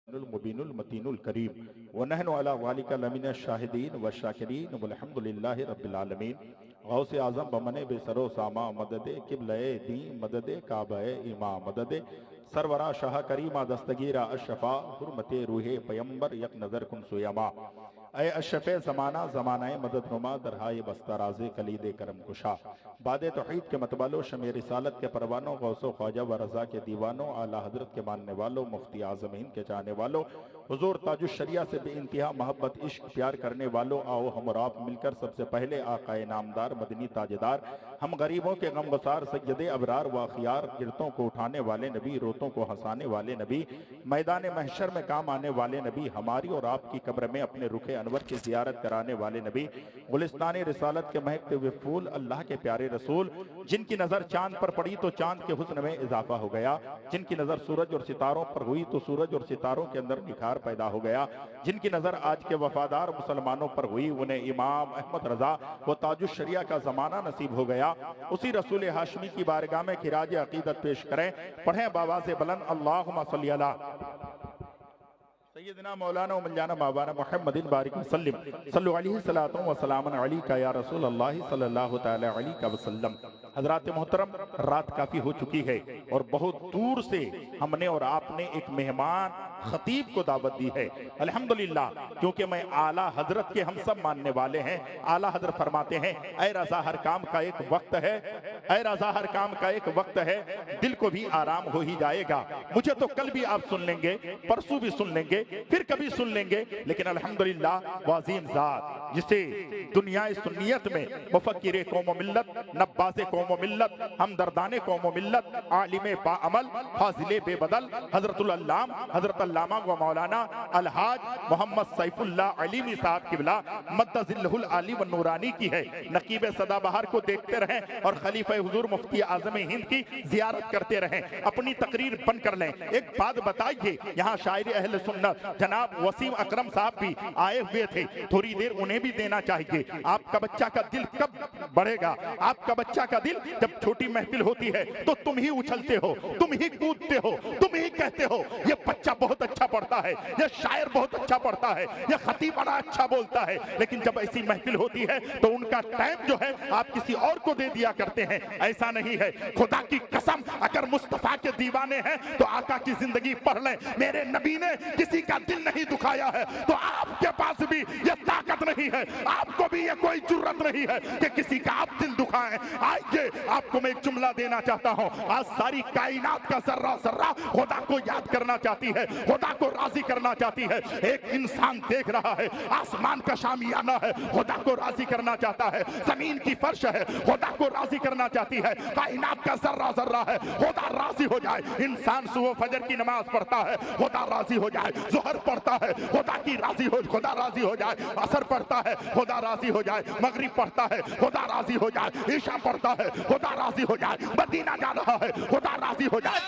मुबीनुल मतीनुल करीम व नहनु अला ज़ालिका लमिन शाहिदीन व शाकिरीन वल्हम्दुलिल्लाहि रब्बिल आलमीन। गौसे आज़म बमने बेसरो सामा मददे किबले दी मददे काबे इमा मददे सरवरा शाह करीमा दस्तगीरा अशफा हुर्मते रूहे पयंबर यक नज़र कुन सुयमा। अय अशफ़े ज़माना ज़मानाए मदद नुमा दरहाए बस्तराज़े कलीदे करम कुशा। बादे तौहीद के मतवालों शमे रिसालत के परवानों गौसो ख्वाजा व रज़ा के दीवानों आला हज़रत के मानने वालों मुफ्ती आज़म हिंद के चाहने वालों हुज़ूर ताजुश शरिया से बेइंतहा मोहब्बत इश्क प्यार करने वालों, आओ हम और आप मिलकर सबसे पहले आकाए नामदार मदनी ताजदार हम गरीबों के गम गुसार सैयदे अबरार व अखियार गिरतों को उठाने वाले नबी, रोतों को हंसाने वाले नबी, मैदान महशर में काम आने वाले नबी, हमारी और आपकी कब्र में अपने रुखे अनवर की जियारत कराने वाले नबी, गुलिस्तानी रिसालत के महकते हुए फूल अल्लाह के प्यारे रसूल, जिनकी नज़र चांद पर पड़ी तो चांद के हुस्न में इजाफा हो गया, जिनकी नज़र सूरज और सितारों पर हुई तो सूरज और सितारों के अंदर निखार पैदा हो गया, जिनकी नज़र आज के वफादार मुसलमानों पर हुई उन्हें इमाम अहमद रजा व ताजुश शरिया का ज़माना नसीब हो गया। उसी रसूल हाशमी की बारगाह में खिराज अकीदत पेश करें, पढ़ें बाबा से बुलंद अल्लाहुम्मा सल्ली अला सैयदना मौलाना मौलाना मौलाना मुहम्मदिन बारिक वसल्लम सल्लु अलैहि सलातो व सलामन अलैका या रसूल अल्लाह सल्लल्लाहु तआला अलैहि वसल्लम। हज़रात मोहतरम, रात काफ़ी हो चुकी है और बहुत दूर से हमने और आपने एक मेहमान खतीब को दावत दी है। अल्हम्दुलिल्लाह, क्योंकि मैं आला हजरत के हम सब मानने वाले हैं। आला हजरत फरमाते हैं, ऐ रज़ा हर काम का एक वक्त है, ऐ रज़ा हर काम का एक वक्त है, दिल को भी आराम हो ही जाएगा। मुझे तो कल भी आप सुन लेंगे, परसों भी सुन लेंगे, फिर कभी सुन लेंगे, लेकिन अल्हम्दुलिल्लाह वाज़ीम ज़ात जिसे दुनिया सुन्नियत में मुफक्किर कौम मिल्लत, नब्बाज़ कौम मिल्लत, हमदर्दाने कौम मिल्लत, आलिम बाअमल, फाजिले बेबदल हज़रतुल अल्लाम हज़रत अल्लामा व मौलाना अलहाज मोहम्मद सैफुल्लाह अलीमी साहब किबला मद्दज़िल्लहुल आली व नूरानी की है। नकीब सदाबहार को देखते रहें और खलीफा हुजूर मुफ्ती आज़म हिंद की जियारत करते रहें। अपनी तकरीर बंद कर लें। एक बात बताइए, यहाँ शायर अहले सुन्नत जनाब वसीम अकरम साहब भी आए हुए थे, थोड़ी देर उन्हें भी देना चाहिए। आपका बच्चा का दिल कब बढ़ेगा? आपका बच्चा का दिल जब छोटी महफिल होती है तो तुम ही उछलते हो, तुम ही कूदते हो, तुम ही कहते हो ये बच्चा बहुत अच्छा पढ़ता है, ये शायर बहुत अच्छा पढ़ता है, ये खतीब बड़ा अच्छा बोलता है। लेकिन जब ऐसी महफिल होती है तो उनका टाइम जो है आप किसी और को दे दिया करते हैं। ऐसा नहीं है। खुदा की कसम, अगर मुस्तफा के दीवाने हैं तो आका की जिंदगी पढ़ लें। मेरे नबी ने किसी का दिल नहीं दुखाया है, तो आपके पास भी ये ताकत नहीं है, आपको भी ये कोई जुर्रत नहीं है कि किसी का आप दिल दुखाएं। आइए, आपको मैं एक जुमला देना चाहता हूं। आज सारी कायनात का जर्रा जर्रा खुदा को याद करना चाहती है, खुदा को राजी करना चाहती है। एक इंसान देख रहा है, आसमान का शामियाना है, खुदा को राजी करना चाहता है। जमीन की फर्श है, खुदा को राजी करना चाहती है। कायनात का जर्रा जर्रा है, खुदा राजी हो जाए। इंसान सुबह फजर की नमाज पढ़ता है, खुदा राजी हो जाए। जोहर पढ़ता है, खुदा की राजी हो, खुदा राजी हो जाए। असर पढ़ता है, खुदा राजी हो जाए। मगरिब पढ़ता है, खुदा राजी हो जाए। ईशा पढ़ता है, खुदा राजी हो जाए। मदीना जा रहा है, खुदा राजी हो जाए।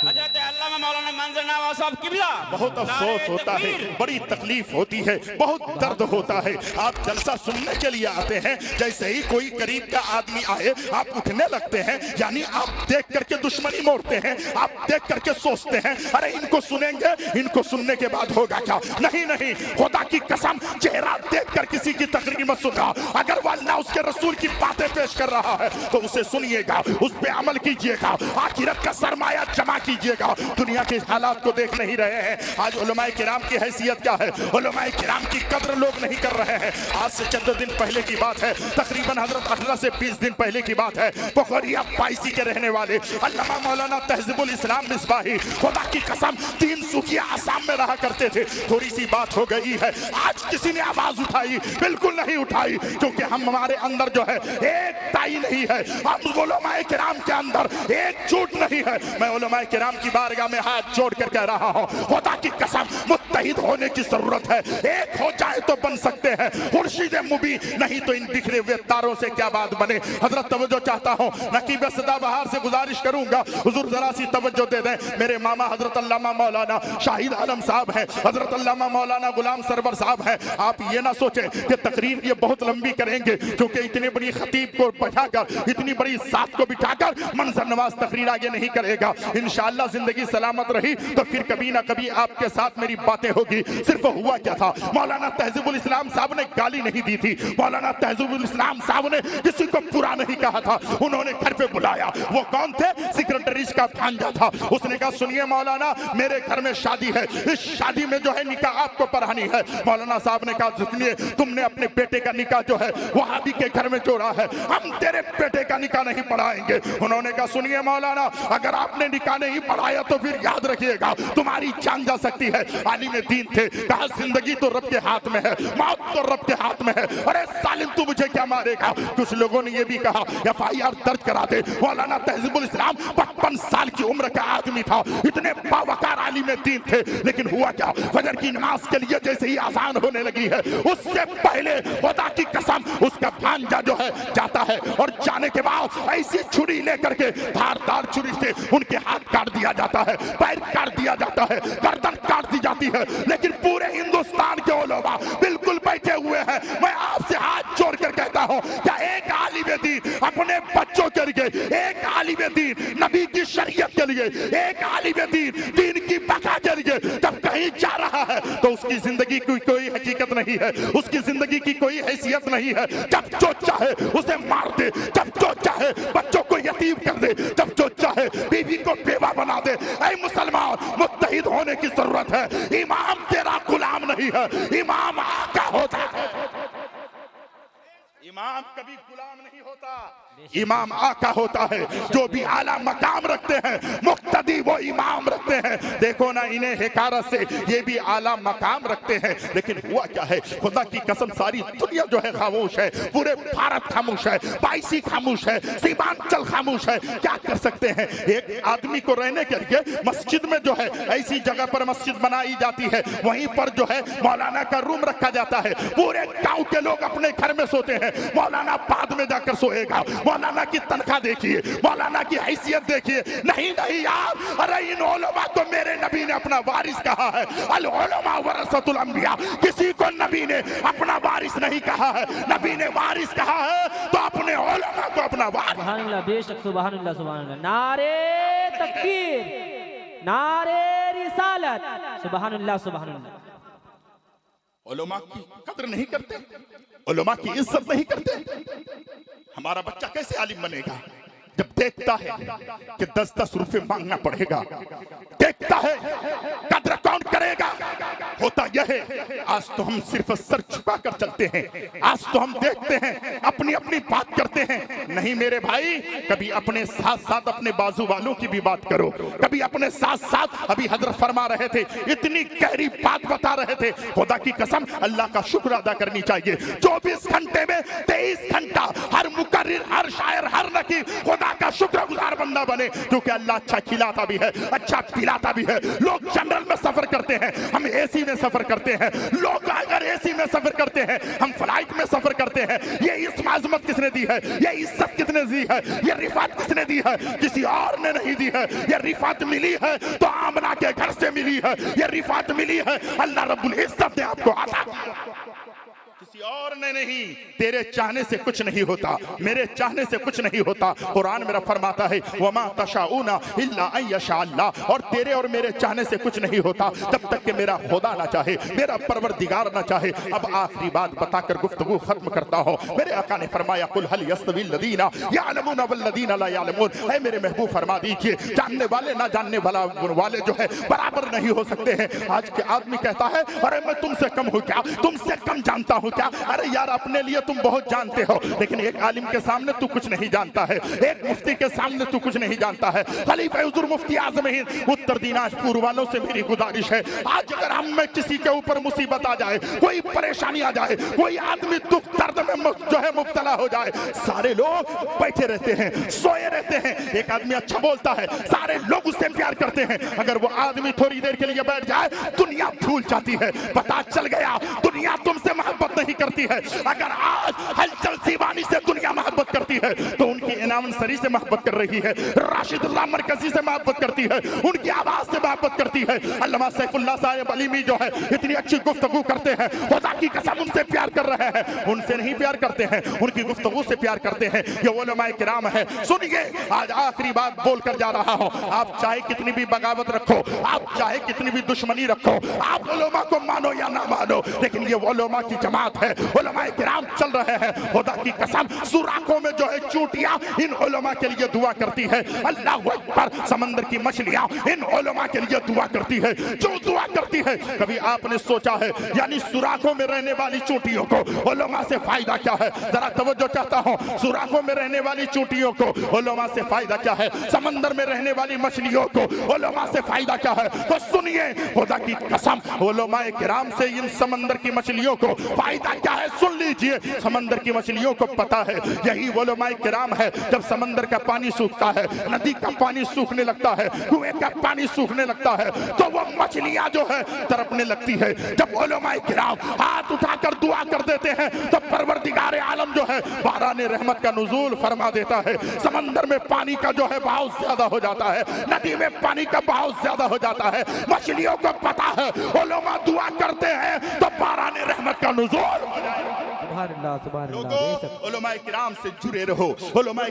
हज़रत अल्लामा मौलाना मंजर नवाज साहब किबला, बहुत अफसोस होता है, बड़ी तकलीफ होती है, बहुत दर्द होता है। आप जलसा सुनने के लिए आते हैं, जैसे ही कोई करीब का आदमी आए आप उठने लगते हैं, यानी आप देख करके दुश्मनी मोड़ते हैं। आप देख करके सोचते हैं अरे इनको सुनेंगे, इनको सुनने के बाद होगा क्या? नहीं नहीं, खुदा की कसम, चेहरा देख कर किसी की तकरीर मत सुनना। अगर वो अल्लाह उसके रसूल की बातें पेश कर रहा है तो उसे सुनिएगा, उस पे अमल कीजिएगा, आखिरत का सरमाया जमा कीजिएगा। दुनिया के हालात को देख नहीं रहे हैं। आज उलमाए किराम की हैसियत क्या है? उलमाए किराम की कद्र लोग नहीं कर रहे हैं। आज से चंद दिन पहले की बात है, तकरीबन हजरत 18 से 20 दिन पहले की बात है, पोखरिया पाइसी के रहने वाले अल्लामा मौलाना तहज़ीबुल इस्लाम मिसबाही, खुदा की कसम, 3 सूखिया आसाम में रहा करते थे। थोड़ी सी बात हो गई है, आज किसी ने आवाज उठाई? बिल्कुल नहीं उठाई, क्योंकि हम हमारे अंदर जो है एक ताई नहीं है। हम उलमाए किराम के अंदर एक झूठ नहीं है। मैं उलमाए किराम की बारगाह में हाथ जोड़ कर कह रहा हूँ, खुदा की कसम, मुत्तहिद होने की जरूरत है। एक हो जाए तो बन सकते हैं खुर्शीद मुबी, नहीं तो इन बिखरे हुए तारों से क्या बात बने। हजरत तवज्जो चाहता हूँ, नकीब सदाबहार से गुजारिश करूंगा, हुजूर जरा सी तवज्जो दे दें। मेरे मामा हजरत अल्लामा मौलाना शाहिद आलम साहब हैं, हजरत अल्लामा मौलाना गुलाम सरवर साहब हैं। आप ये ना सोचें कि तकरीर ये बहुत लंबी करेंगे, क्योंकि इतनी बड़ी खतीब को बैठाकर, इतनी बड़ी साथ को बिठाकर मंजर नवाज तकरीर आगे नहीं करेगा। इंशाअल्लाह जिंदगी सलामत रही तो फिर कभी ना कभी आपके साथ मेरी बातें होगी। सिर्फ हुआ क्या था, मौलाना तहजीबुल इस्लाम साहब ने गाली नहीं दी थी, मौलाना तहजीबुल इस्लाम साहब ने किसी को बुरा नहीं कहा था। उन्होंने घर पे बुलाया। वो कौन थे? सेक्रेटरी का भांजा था। उसने कहा सुनिए मौलाना, मेरे घर में शादी है, इस शादी में जो है निकाह आपको पढ़ानी है। मौलाना साहब ने कहा सुनिए, तुमने अपने बेटे का निकाह जो है वहाबी के घर में जोड़ा है, हम तेरे बेटे का निकाह नहीं पढ़ाएंगे। उन्होंने कहा सुनिए मौलाना, अगर आपने निकाह नहीं पढ़ाया तो फिर याद रखिएगा तुम्हारी जान जा सकती है। आलिम दीन थे। कहा जिंदगी तो रब के हाथ में है, मौत तो रब के हाथ में है। अरे सालिम तू मुझे क्या मारेगा? कुछ लोगों ने यह भी कहा FIR दर्ज करा दे। मौलाना तहजीबुल इस्लाम 55 साल की उम्र का आदमी था, इतने बावकार आलिम दीन थे। लेकिन हुआ क्या, फजर की नमाज के लिए जैसे ही आजान होने लगी है उससे पहले खुदा की कसम उसका भांजा जो है जाता है और जाने के बाद ऐसी छुरी लेकर के धारदार छुरी से उनके हाथ काट दिया जाता है, पैर काट दिया जाता है, गर्दन काट दी जाती है। लेकिन पूरे हिंदुस्तान के उलमा बिल्कुल बैठे हुए हैं। मैं आपसे हाथ जोड़कर कहता हूं, क्या एक आलिम दीन अपने बच्चों के लिए, एक आलिम दीन नबी की शरीयत के लिए, एक आलिम दीन की बका के लिए जब कहीं जा रहा है तो उसकी जिंदगी की कोई हकीकत नहीं है, उसकी जिंदगी की कोई हैसियत नहीं है। जब जो चाहे उसे मार दे, जब जो चाहे बच्चों को यतीम कर दे, जब जो चाहे बीवी को बेवा बना दे। ऐ मुसलमान, मुत्तहिद होने की जरूरत है। इमाम तेरा गुलाम नहीं है, इमाम आका होता है। इमाम कभी गुलाम नहीं होता, इमाम आका होता है। जो भी आला मकाम रखते हैं मुक्तदी वो इमाम रखते हैं। देखो ना, इन्हें हिकारत से ये भी आला मकाम रखते हैं। लेकिन हुआ क्या है, खुदा की कसम सारी दुनिया जो है खामोश है, पूरे भारत खामोश है, बाईसी खामोश है, सीमांचल खामोश है। क्या कर सकते हैं? एक आदमी को रहने के लिए मस्जिद में जो है ऐसी जगह पर मस्जिद बनाई जाती है, वहीं पर जो है मौलाना का रूम रखा जाता है। पूरे गांव के लोग अपने घर में सोते हैं, मौलाना बाद में जाकर सोएगा। मौलाना की तनख्वाह देखिए, मौलाना की हैसियत देखिए। नहीं नहीं यार, अरे इन उलमा को मेरे नबी ने अपना वारिस कहा है। अल उलमा वरसतुल अंबिया, किसी को नबी ने अपना वारिस नहीं कहा है। नबी ने वारिस कहा है तो अपने उलमा को अपना वारिस। सुभान अल्लाह, बेशक सुभान अल्लाह, सुभान अल्लाह। नारे तकबीर, नारे रिसालत, सुभान अल्लाह, सुभान अल्लाह। उलमा की कदर नहीं करते, उलमा की इज्जत नहीं करते। हमारा बच्चा कैसे आलिम बनेगा जब देखता है कि 10-10 रुपए मांगना पड़ेगा? देखता है कदर कौन करेगा? होता यह है, आज तो हम सिर्फ सर झुका कर चलते हैं, आज तो हम देखते हैं, अपनी अपनी बात करते हैं। नहीं मेरे भाई, कभी अपने साथ साथ अपने बाजू वालों की भी बात करो, कभी अपने साथ साथ। अभी हजरत फरमा रहे थे, इतनी गहरी बात बता रहे थे। खुदा की कसम अल्लाह का शुक्र अदा करनी चाहिए। 24 घंटे में 23 घंटा हर मुकर्रिर, हर शायर, हर नकी खुदा का शुक्रगुजार बंदा बने, क्योंकि अल्लाह अच्छा खिलाता भी है, अच्छा पिलाता भी है। लोग जनरल में सफर करते हैं, हम एसी में सफर करते हैं। लोग अगर एसी में सफर करते हैं, हम फ्लाइट में सफर करते हैं। ये इस आजमत किसने दी है? ये इज्जत किसने दी है? ये रिफात किसने दी है? किसी और ने नहीं दी है। ये रिफात मिली है तो आमना के घर से मिली है। ये रिफात मिली है अल्लाह रब्बुल इज्जत ने आपको अता किया, किसी और ने नहीं। तेरे चाहने से कुछ नहीं होता, मेरे चाहने से कुछ नहीं होता। कुरान मेरा फरमाता है वमा तशाऊना इल्ला अन यशा अल्लाह, और तेरे और मेरे चाहने से कुछ नहीं होता जब तक कि मेरा खुदा ना चाहे, मेरा परवरदिगार ना चाहे। अब आखिरी बात बताकर गुफ्तगू खत्म करता हूं। मेरे आका ने फरमाया कुल हल यस्तविल लदीना यअलमून वल लदीना ला यअलमून। ऐ मेरे महबूब फरमा दीजिए, जानने वाले ना जानने वाले जो है बराबर नहीं हो सकते हैं। आज के आदमी कहता है अरे मैं तुमसे कम हूं क्या, तुमसे कम जानता हूं क्या? अरे यार, अपने लिए तुम बहुत जानते हो, लेकिन एक आलिम के सामने तू कुछ नहीं जानता है, एक मुफ्ती के सामने तू कुछ नहीं जानता है। खलीफा हुजूर मुफ्ती आज़म हिंद उत्तर दिनाजपुर वालों से मेरी गुजारिश है, आज अगर हम में किसी के ऊपर मुसीबत आ जाए, कोई परेशानी आ जाए, कोई आदमी दुख दर्द में जो है मुब्तला हो जाए, सारे लोग बैठे रहते हैं, सोए रहते हैं। एक आदमी अच्छा बोलता है, सारे लोग उससे प्यार करते हैं। अगर वो आदमी थोड़ी देर के लिए बैठ जाए, दुनिया भूल जाती है। पता चल गया दुनिया तुमसे मोहब्बत नहीं नहीं करती है। अगर आज हलचल सीवानी से दुनिया मोहब्बत करती है तो उनकी इनाम सरी से मोहब्बत कर रही है, राशिदुल्लाह मरकजी से मोहब्बत करती है, उनकी आवाज से मोहब्बत करती है। अल्लामा सैफुल्लाह साहिब अलीमी जो है इतनी अच्छी गुफ्तगू करते हैं, खुदा की कसम उनसे प्यार कर रहे हैं, उनसे नहीं प्यार करते हैं, उनकी गुफ्तगू से प्यार करते हैं। ये उलमाए किराम है। सुनिए, आज आखिरी बात बोलकर जा रहा हूं। आप चाहे कितनी भी बगावत रखो, आप चाहे कितनी भी दुश्मनी रखो, आप उलमा को मानो या ना मानो, लेकिन ये उलमा की जमात है, उलमाए किराम चल रहे हैं। खुदा की कसम सुराखों में जो है चूटियां इन उलमा के लिए दुआ करती है। अल्लाहु अकबर, समंदर की मछलियां इन उलमा के लिए दुआ करती है। जो दुआ करती है, कभी आपने सोचा है यानी सुराखों में रहने वाली चूटियों को उलमा से फायदा क्या है? जरा तवज्जो चाहता हूं, सुराखों में रहने वाली चूटियों को उलमा से फायदा क्या है? समंदर में रहने वाली मछलियों को उलमा से फायदा क्या है? तो सुनिए, खुदा की कसम उलमाए किराम से इन समंदर की मछलियों को फायदा क्या है सुन लीजिए। समंदर की मछलियों को पता है यही उलमाए किराम है। जब समंदर का पानी सूखता है, नदी का पानी सूखने लगता है, कुएं का पानी सूखने लगता है, तो वो मछलियां जो है तड़पने लगती है। जब उलमाए किराम हाथ उठाकर दुआ कर देते हैं तो परवरदिगार आलम जो है बारान रहमत का नुज़ूल फरमा देता है। समंदर में पानी का जो है बहाव ज्यादा हो जाता है, नदी में पानी का बहाव ज्यादा हो जाता है। मछलियों को पता है उलमा दुआ करते हैं तो बारान रहमत का नुज़ूल हो जाएगा। लोगों, उलमाए किराम से जुड़े रहो, उलमाए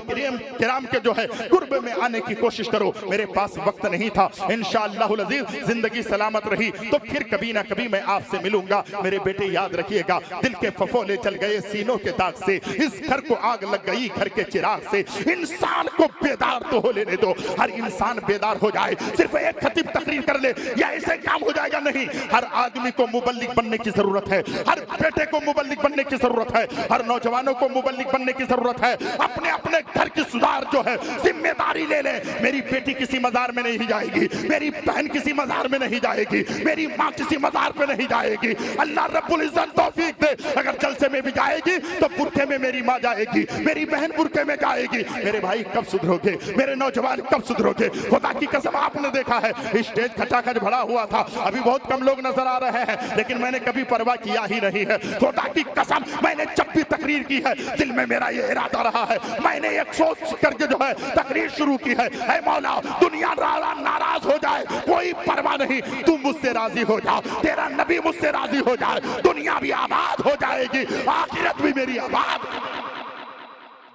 किराम के जो है कुर्ब में आने की कोशिश करो। मेरे पास वक्त नहीं था, इंशाअल्लाहुल अज़ीज़ जिंदगी सलामत रही तो फिर कभी ना कभी मैं आपसे मिलूंगा। मेरे बेटे याद रखिएगा, दिल के फफोले चल गए सीनों के दाग से, इस घर को आग लग गई घर के चिराग से। इंसान को बेदार तो हो लेने दो, हर इंसान बेदार हो जाए। सिर्फ एक खतीब तकरीर कर ले या ऐसे काम हो जाएगा नहीं। हर आदमी को मुबल्लिग बनने की जरूरत है, हर बेटे को मुबल्लिग बनने की जरूरत है, हर नौजवानों को मुबल्लिग बनने की जरूरत है। अपने अपने घर की सुधार जो है जिम्मेदारी ले ले। मेरी बेटी किसी मजार में नहीं जाएगी, मेरी बहन किसी मजार में नहीं जाएगी, मेरी माँ किसी मजार पे नहीं जाएगी। अल्लाह रब्बुल इज्जत तौफीक दे, अगर जलसे में भी जाएगी तो बुरखे में मेरी माँ जाएगी, मेरी बहन बुरखे में जाएगी। मेरे भाई कब सुधरोगे? मेरे नौजवान कब सुधरोगे? खुदा की कसम आपने देखा है स्टेज खचाखच भरा हुआ था, अभी बहुत कम लोग नजर आ रहे हैं, लेकिन मैंने कभी परवाह किया ही नहीं है। खुदा की कसम मैंने जब भी तकरीर की है दिल में मेरा ये इरादा रहा है, मैंने एक सोच करके जो है तकरीर शुरू की है, ऐ मौला दुनिया नाराज हो जाए कोई परवाह नहीं, तू मुझसे राजी हो जा, तेरा नबी मुझसे राजी हो जाए, दुनिया भी आबाद हो जाएगी, आखिरत भी मेरी आबाद।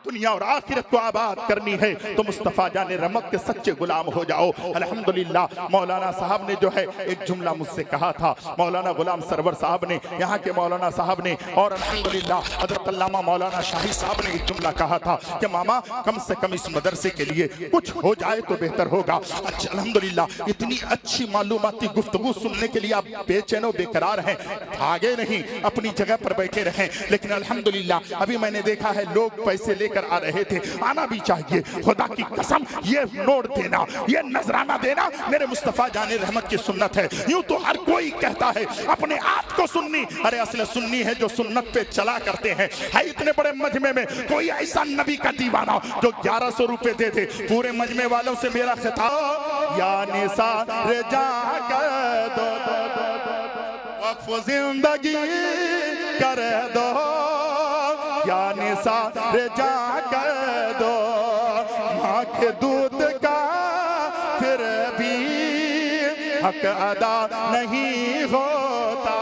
दुनिया और आखिरत को आबाद करनी है तो मुस्तफ़ा जाने रहमत के सच्चे गुलाम हो जाओ। अल्हम्दुलिल्लाह मौलाना साहब ने जो है एक जुमला मुझसे कहा था, मौलाना गुलाम सरवर साहब ने, यहाँ के मौलाना साहब ने, और अल्हम्दुलिल्लाह हज़रत अल्लामा मौलाना शाही साहब ने एक जुमला कहा था कि मामा कम से कम इस मदरसे के लिए कुछ हो जाए तो बेहतर होगा। अच्छा अल्हम्दुलिल्लाह इतनी अच्छी मालूमाती गुफ्तगू सुनने के लिए आप बेचैनो बेकरार हैं, भागे नहीं, अपनी जगह पर बैठे रहें। लेकिन अल्हम्दुलिल्लाह अभी मैंने देखा है लोग पैसे लेकर आ रहे थे, आना भी चाहिए। खुदा की कसम ये नोट देना, ये नजराना देना मेरे मुस्तफा जाने रहमत की सुन्नत है। यूं तो हर कोई कहता है अपने आप को सुन्नी, अरे असल सुन्नी है जो सुन्नत पे चला करते हैं। है इतने बड़े मजमे में कोई ऐसा नबी का दीवाना जो 1100 रुपए दे दे, पूरे मजमे वालों से मेरा खिताब, या निसार जाकर दो वक्फ जिंदगी कर दो, या निसार जा कर दो माँ के दूध का, फिर भी हक अदा नहीं होता।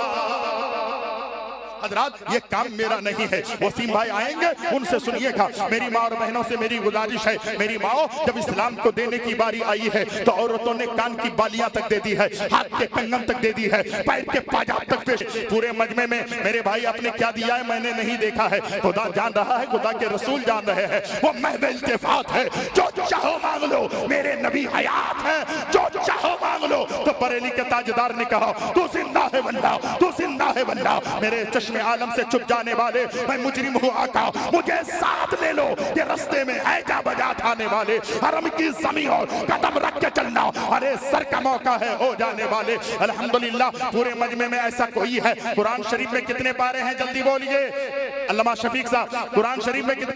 हजरात ये काम मेरा नहीं है, वसीम भाई आएंगे उनसे सुनिएगा। मेरी माँ और बहनों से मेरी गुजारिश है, मेरी माँ जब इस्लाम को देने की बारी आई है तो औरतों ने कान की बालियां तक दे दी है, हाथ के कंगन तक दे दी है, पैर के पाजाब तक पेश। पूरे मजमे में मेरे भाई आपने क्या दिया है मैंने नहीं देखा है, खुदा जान रहा है, खुदा के रसूल जान रहे हैं। वो महवे इल्तिफात है, जो चाहो मांग लो, मेरे नबी हयात है, जो चाहो मांग लो। तो बरेली के ताजदार ने कहा तू जिंदा है वल्ला, तू जिंदा है वल्ला। मेरे चश्मे आलम से चुप जाने वाले, मैं मुजरिम हूँ आका, मुझे साथ ले लो, ये रास्ते में हैजा बजा थाने वाले, हरम की जमीन और कदम रख के चलना, अरे सर का मौका है हो जाने वाले। अल्हम्दुलिल्लाह पूरे मजमे में ऐसा कोई है। कुरान शरीफ में कितने पारे हैं जल्दी बोलिए, अल्लामा शफीक साहब कुरान शरीफ में कितने